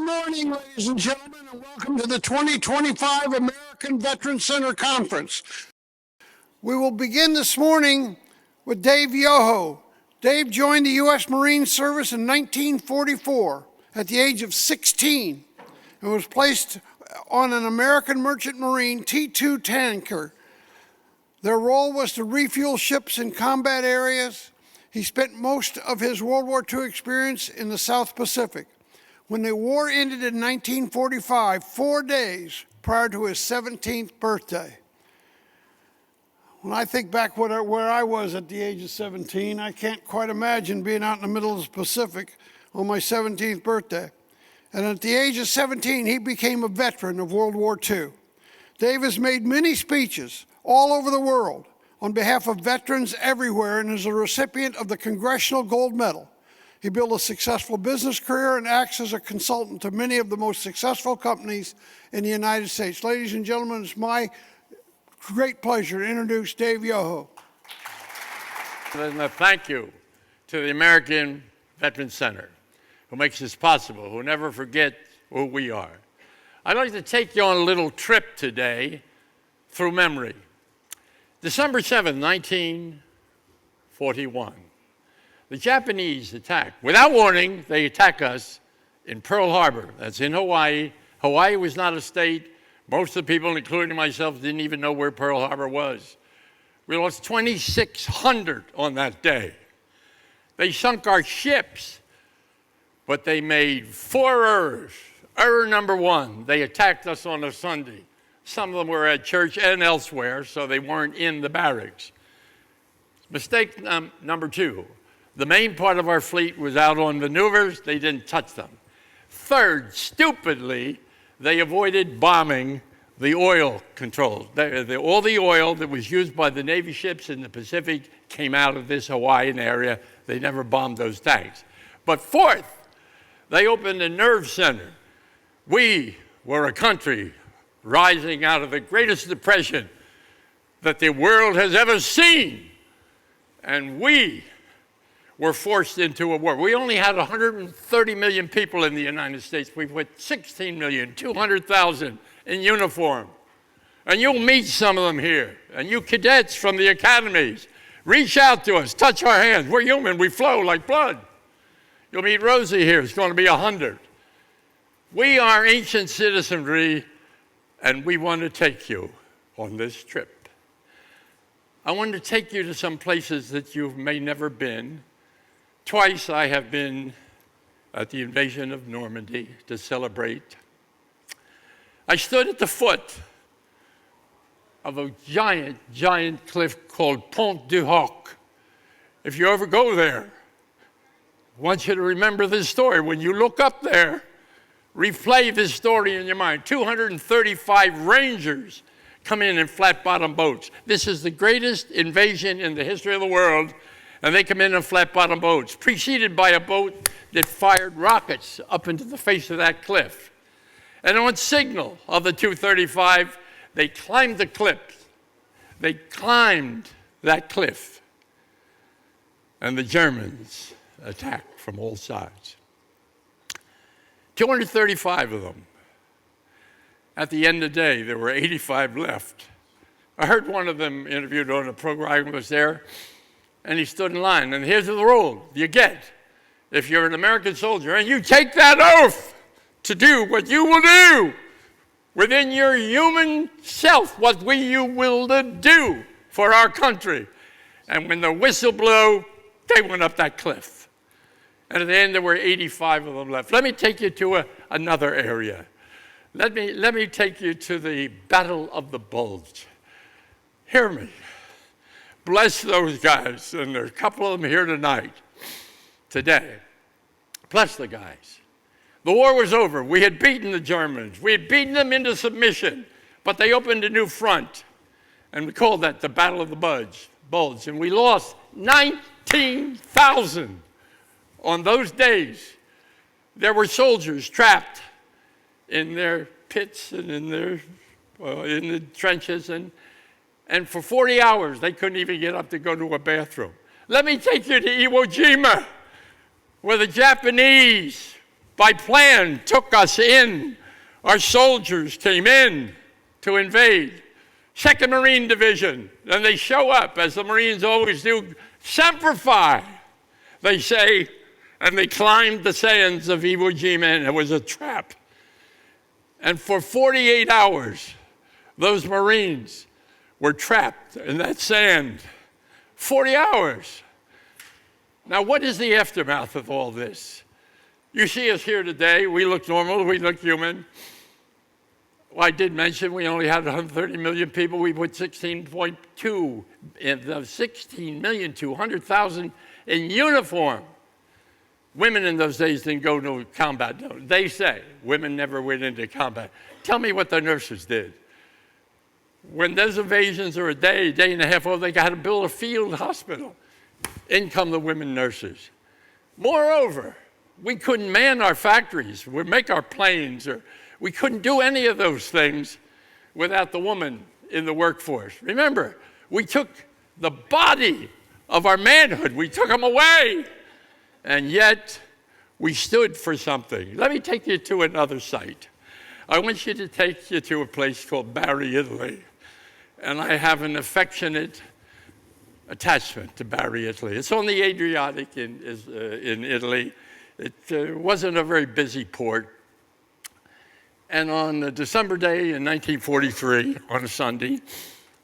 morning, ladies and gentlemen, and welcome to the 2025 American Veterans Center Conference. We will begin this morning with Dave Yoho. Dave joined the U.S. Marine Service in 1944 at the age of 16 and was placed on an American Merchant Marine T-2 tanker. Their role was to refuel ships in combat areas. He spent most of his World War II experience in the South Pacific. When the war ended in 1945, 4 days prior to his 17th birthday. When I think back where I was at the age of 17, I can't quite imagine being out in the middle of the Pacific on my 17th birthday. And at the age of 17, he became a veteran of World War II. Dave has made many speeches all over the world on behalf of veterans everywhere and is a recipient of the Congressional Gold Medal. He built a successful business career and acts as a consultant to many of the most successful companies in the United States. Ladies and gentlemen, it's my great pleasure to introduce Dave Yoho. Thank you to the American Veterans Center, who makes this possible, who never forget who we are. I'd like to take you on a little trip today through memory. December 7, 1941. The Japanese attack. Without warning, they attack us in Pearl Harbor. That's in Hawaii. Hawaii was not a state. Most of the people, including myself, didn't even know where Pearl Harbor was. We lost 2,600 on that day. They sunk our ships, but they made 4 errors. Error number 1, they attacked us on a Sunday. Some of them were at church and elsewhere, so they weren't in the barracks. Mistake number 2. The main part of our fleet was out on maneuvers. They didn't touch them. Third, stupidly, they avoided bombing the oil controls. All the oil that was used by the Navy ships in the Pacific came out of this Hawaiian area. They never bombed those tanks. But fourth, they opened a nerve center. We were a country rising out of the greatest depression that the world has ever seen. And we were forced into a war. We only had 130 million people in the United States. We put 16,200,000 in uniform. And you'll meet some of them here. And you cadets from the academies, reach out to us, touch our hands. We're human, we flow like blood. You'll meet Rosie here, it's going to be 100. We are ancient citizenry, and we want to take you on this trip. I want to take you to some places that you may never been. Twice I have been at the invasion of Normandy to celebrate. I stood at the foot of a giant, giant cliff called Pont du Hoc. If you ever go there, I want you to remember this story. When you look up there, replay this story in your mind. 235 Rangers come in flat-bottom boats. This is the greatest invasion in the history of the world. And they come in flat-bottom boats, preceded by a boat that fired rockets up into the face of that cliff. And on signal of the 235, they climbed the cliff. They climbed that cliff. And the Germans attacked from all sides. 235 of them. At the end of the day, there were 85 left. I heard one of them interviewed on a program was there. And he stood in line, and here's the rule you get. If you're an American soldier and you take that oath to do what you will do within your human self, what you will do for our country. And when the whistle blew, they went up that cliff. And at the end, there were 85 of them left. Let me take you to another area. Let me take you to the Battle of the Bulge. Hear me. Bless those guys, and there's a couple of them here today. Bless the guys. The war was over. We had beaten the Germans. We had beaten them into submission, but they opened a new front, and we called that the Battle of the Bulge, and we lost 19,000 on those days. There were soldiers trapped in their pits and in the trenches, and for 40 hours, they couldn't even get up to go to a bathroom. Let me take you to Iwo Jima, where the Japanese by plan, took us in. Our soldiers came in to invade. 2nd Marine Division, and they show up, as the Marines always do, Semper Fi, they say, and they climbed the sands of Iwo Jima, and it was a trap. And for 48 hours, those Marines were trapped in that sand. 40 hours. Now, what is the aftermath of all this? You see us here today. We look normal. We look human. Well, I did mention we only had 130 million people. We put 16.2 in the 16,200,000 in uniform. Women in those days didn't go to combat. No, they say women never went into combat. Tell me what the nurses did. When those invasions are a day and a half old, they got to build a field hospital. In come the women nurses. Moreover, we couldn't man our factories, or make our planes, or we couldn't do any of those things without the woman in the workforce. Remember, we took the body of our manhood, we took them away, and yet we stood for something. Let me take you to another site. I want you to take you to a place called Bari, Italy, and I have an affectionate attachment to Bari, Italy. It's on the Adriatic in Italy. It wasn't a very busy port. And on a December day in 1943, on a Sunday,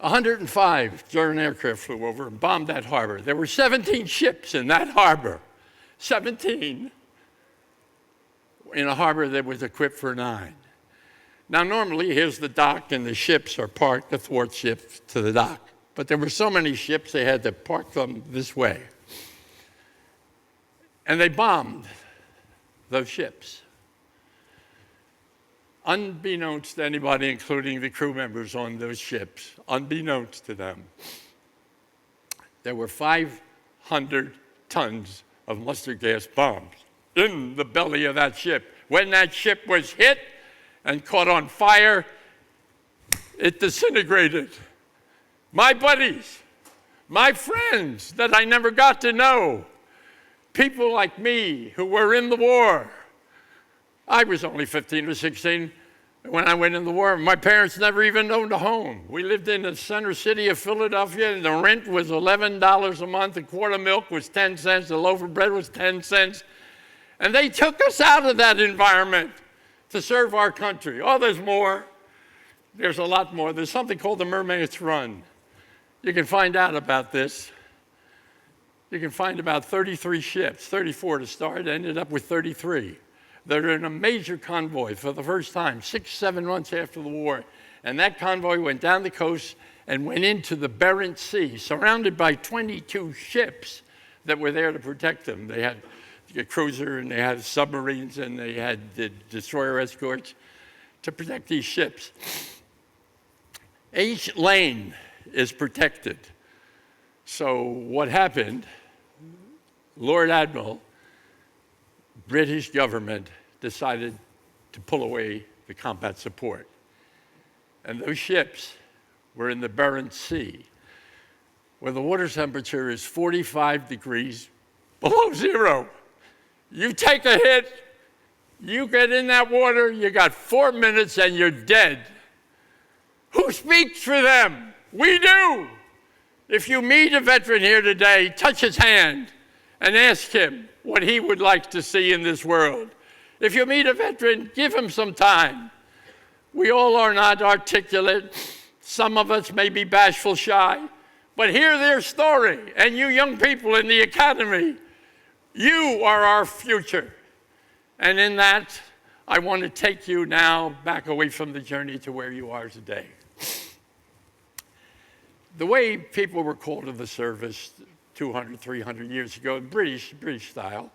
105 German aircraft flew over and bombed that harbor. There were 17 ships in that harbor. 17 in a harbor that was equipped for 9. Now, normally, here's the dock, and the ships are parked, the thwart ships, to the dock. But there were so many ships, they had to park them this way. And they bombed those ships. Unbeknownst to anybody, including the crew members on those ships, unbeknownst to them, there were 500 tons of mustard gas bombs in the belly of that ship. When that ship was hit and caught on fire, it disintegrated. My buddies, my friends that I never got to know, people like me who were in the war. I was only 15 or 16 when I went in the war. My parents never even owned a home. We lived in the center city of Philadelphia, and the rent was $11 a month. A quart of milk was 10 cents. A loaf of bread was 10 cents. And they took us out of that environment to serve our country. Oh, there's more. There's a lot more. There's something called the Mermaid's Run. You can find out about this. You can find about 33 ships, 34 to start, ended up with 33. They're in a major convoy for the first time, 6-7 months after the war. And that convoy went down the coast and went into the Barents Sea, surrounded by 22 ships that were there to protect them. They had a cruiser, and they had submarines, and they had the destroyer escorts to protect these ships. Each lane is protected. So what happened, Lord Admiral, British government decided to pull away the combat support. And those ships were in the Barents Sea, where the water temperature is 45 degrees below zero. You take a hit, you get in that water, you got 4 minutes and you're dead. Who speaks for them? We do. If you meet a veteran here today, touch his hand and ask him what he would like to see in this world. If you meet a veteran, give him some time. We all are not articulate. Some of us may be bashful, shy, but hear their story. And you young people in the academy, you are our future. And in that, I want to take you now back away from the journey to where you are today. The way people were called to the service 200, 300 years ago, British style,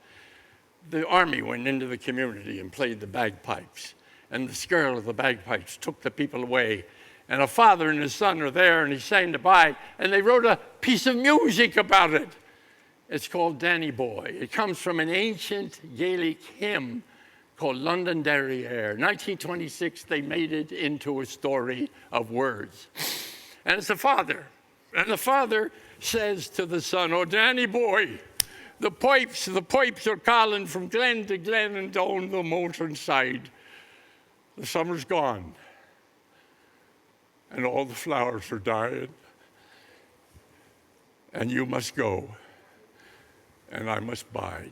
the army went into the community and played the bagpipes. And the skirl of the bagpipes took the people away. And a father and his son are there, and he's saying goodbye, and they wrote a piece of music about it. It's called Danny Boy. It comes from an ancient Gaelic hymn called Londonderry Air. 1926, they made it into a story of words. And it's a father. And the father says to the son, "Oh, Danny boy, The pipes are calling from glen to glen and down the mountain side. The summer's gone, and all the flowers are dying. And you must go, and I must bide.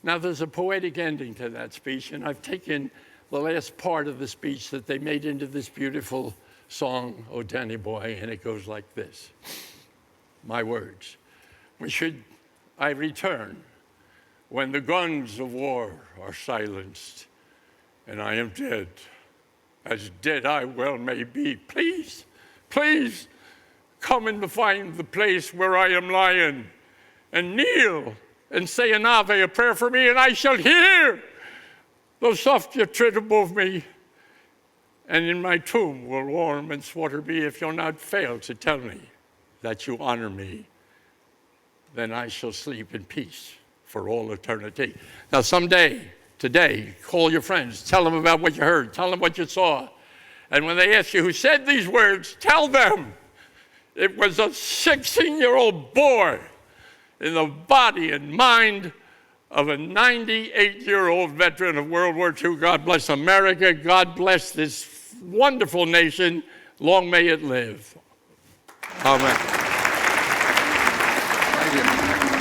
Now, there's a poetic ending to that speech, and I've taken the last part of the speech that they made into this beautiful song, "Oh, Danny Boy," and it goes like this. My words. I return when the guns of war are silenced, and I am dead, as dead I well may be. Please, please, come and find the place where I am lying, and kneel and say an Ave, a prayer for me, and I shall hear, though soft you tread above me. And in my tomb will warm and swatter be, if you'll not fail to tell me that you honor me. Then I shall sleep in peace for all eternity. Now someday, today, call your friends, tell them about what you heard, tell them what you saw. And when they ask you who said these words, tell them it was a 16-year-old boy in the body and mind of a 98-year-old veteran of World War II. God bless America. God bless this wonderful nation. Long may it live. Amen. Thank you.